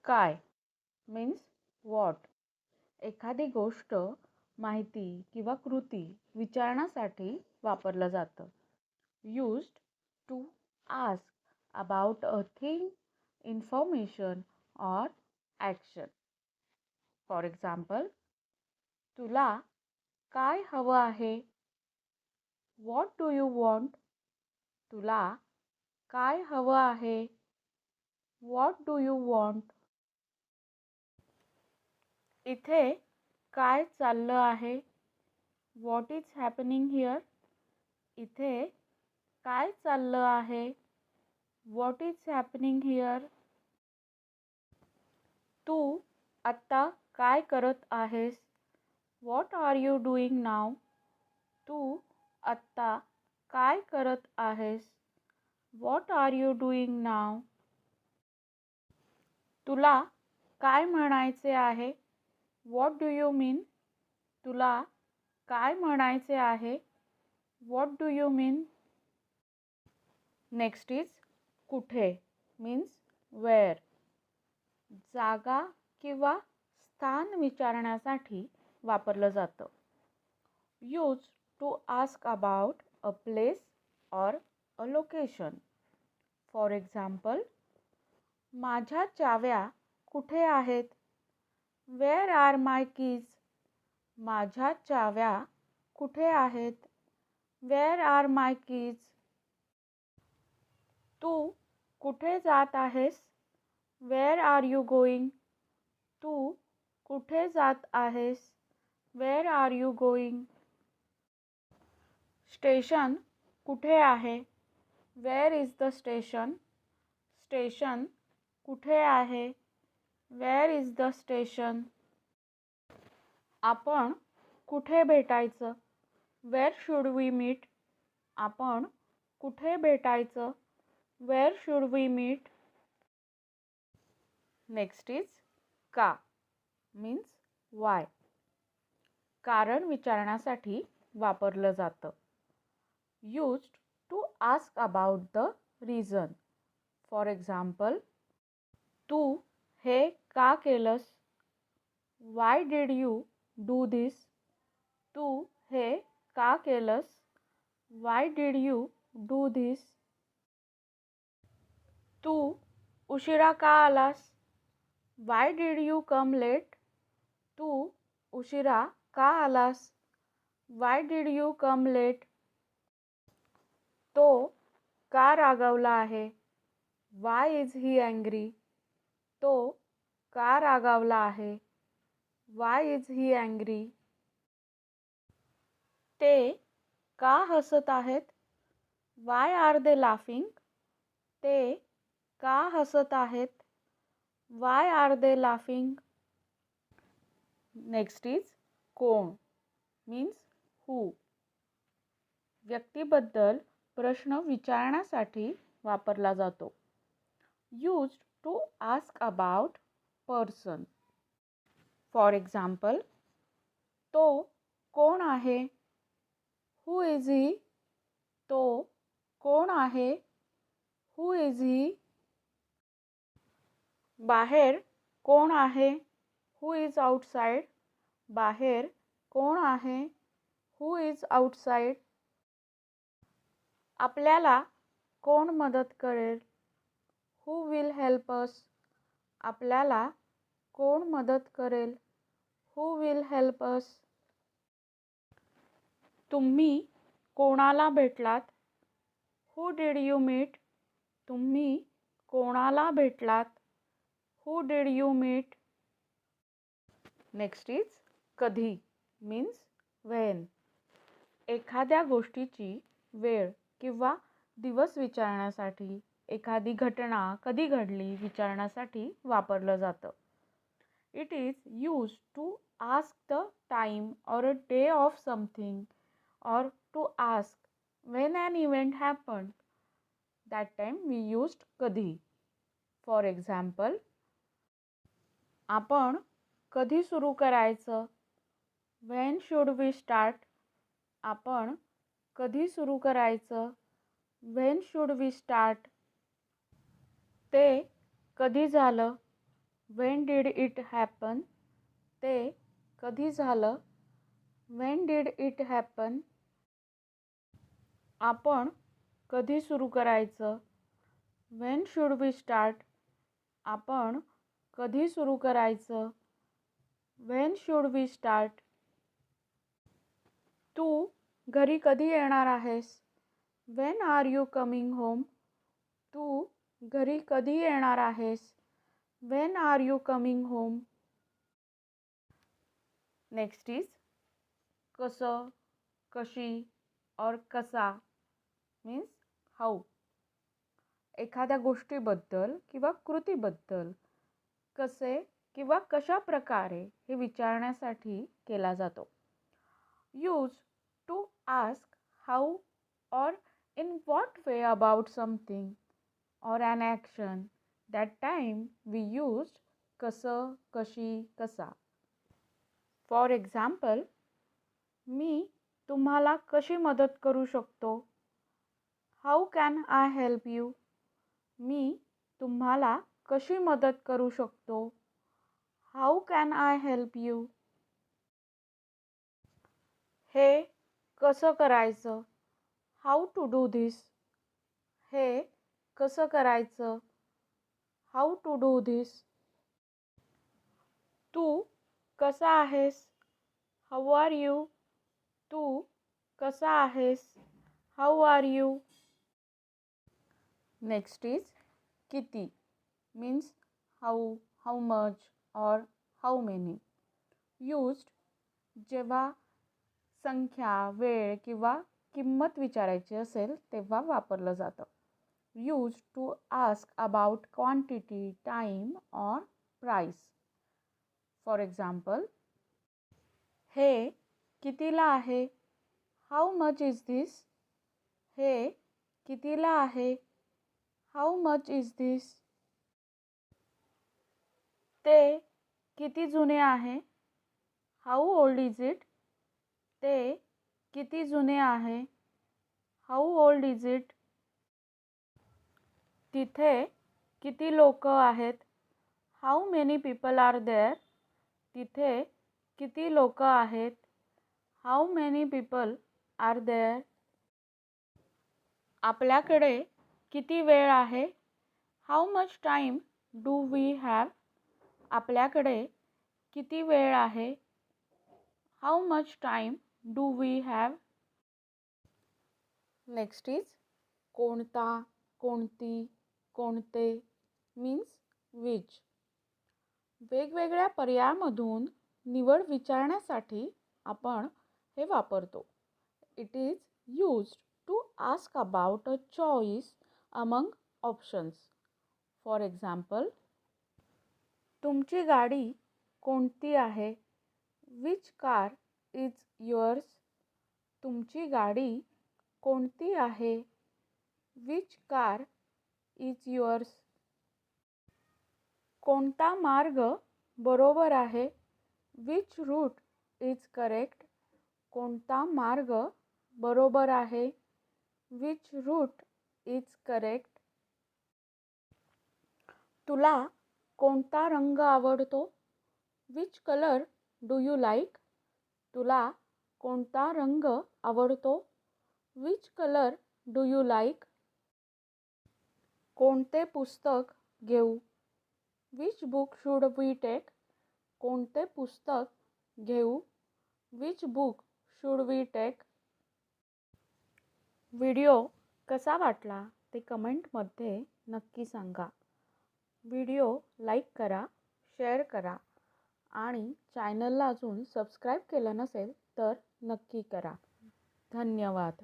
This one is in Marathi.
काय मीन्स व्हॉट. एखादी गोष्ट, माहिती किंवा कृती विचारण्यासाठी वापरलं जातं. Used to ask about a thing, information or action. For example, तुला काय हवं आहे? What do you want? तुला काय हवं आहे? What do you want? इथे काय चाललं आहे? What is happening here? इथे काय चाललं आहे? What is happening here? तू आत्ता काय करत आहेस? What are you doing now? तू आत्ता काय करत आहेस? What are you doing now? तुला काय म्हणायचे आहे? What do you mean? तुला काय म्हणायचे आहे? What do you mean? Next is कुठे मीन्स वेअर. जागा किंवा स्थान विचारण्यासाठी वापरलं जातं. Use to ask about a place or a location. For example, माझ्या चाव्या कुठे आहेत? Where are my keys? माझ्या चाव्या कुठे आहेत? Where are my keys? तू कुठे जात आहेस? Where are you going? तू कुठे जात आहेस? Where are you going? Station कुठे आहे? Where is the station? Station कुठे आहे? Where is the station? आपण कुठे भेटायचं? Where should we meet? आपण कुठे भेटायचं? Where should we meet? Next is का मीन्स वाय. कारण विचारण्यासाठी वापरलं जातं. Used to ask about the reason. For example, तू हे का केलंस? Why did you do this? तू हे का केलंस? Why did you do this? तू उशिरा का आलास? Why did you come late? तू उशिरा का आलास? Why did you come late? तो का रागावला आहे? Why is he angry? तो का रागावला आहे? Why is he angry? ते का हसत आहेत? Why are they laughing? ते का हसत आहेत? Why are they laughing? Next is कोण मीन्स हू. व्यक्तीबद्दल प्रश्न विचारण्यासाठी वापरला जातो. Used to ask about person. For example, तो कोण आहे? Who is he? तो कोण आहे? Who is he? बाहेर कोण आहे? Who is outside? बाहेर कोण आहे? Who is outside? आपल्याला कोण मदत करेल? Who will help us? आपल्याला कोण मदत करेल? Who will help us? तुम्ही कोणाला भेटलात? Who did you meet? तुम्ही कोणाला भेटलात? Who did you meet? Next is कधी मीन्स व्हेन. एखाद्या गोष्टीची वेळ किंवा दिवस विचारण्यासाठी, एखादी घटना कधी घडली विचारण्यासाठी वापरलं जातं. It is used to ask the time or a day of something or to ask when an event happened. That time we used कधी. For example, आपण कधी सुरू करायचं? When should we start? आपण कधी सुरू करायचं? When should we start? ते कधी झालं? When did it happen? ते कधी झालं? When did it happen? आपण कधी सुरू करायचं? When should we start? आपण कधी सुरू करायचं? When should we start? तू घरी कधी येणार आहेस? When are you coming home? तू घरी कधी येणार आहेस? When are you coming home? Next is कसं, कशी और कसा means how. एखाद्या गोष्टीबद्दल किंवा कृतीबद्दल कसे किंवा कशा प्रकारे हे विचारण्यासाठी केला जातो. Used to ask how or in what way about something or an action. That time we used कसं, कशी, कसा. For example, मी तुम्हाला कशी मदत करू शकतो? How can I help you? मी तुम्हाला कशी मदत करू शकतो? How can I help you? हे कसं करायचं? How to do this? हे कसं करायचं? How to do this? तू कसा आहेस? How are you? तू कसा आहेस? How are you? Next is किती means how much or how many. Used जेव्हा संख्या, वेळ किंवा किंमत विचारायची असेल तेव्हा वापरलं जातं. Used to ask about quantity, time or price. For example, हे कितीला आहे? How much is this? हे कितीला आहे? How much is this? ते किती जुने आहे? How old is it? ते किती जुने आहे? How old is it? तिथे किती लोक आहेत? How many people are there? तिथे किती लोक आहेत? How many people are there? आपल्याकडे किती वेळ आहे? How much time do we have? आपल्याकडे किती वेळ आहे? How much time do we have? Next is कोणता, कोणती, कोणते means which. वेगवेगळ्या पर्यायामधून निवड विचारण्यासाठी आपण हे वापरतो. It is used to ask about a choice among options. For example, तुमची गाडी कोणती आहे? Which car is yours? तुमची गाडी कोणती आहे? Which car is yours? कोणता मार्ग बरोबर आहे? Which route is correct? कोणता मार्ग बरोबर आहे? Which route is correct? तुला कोणता रंग आवडतो? Which color do you like? तुला कोणता रंग आवडतो? Which color do you like? कोणते पुस्तक घेऊ? Which book should we take? कोणते पुस्तक घेऊ? Which book should we take? Video कसा वाटला ते कमेंटमध्ये नक्की सांगा. व्हिडिओ लाईक करा, शेअर करा आणि चॅनलला अजून सबस्क्राईब केलं नसेल तर नक्की करा. धन्यवाद.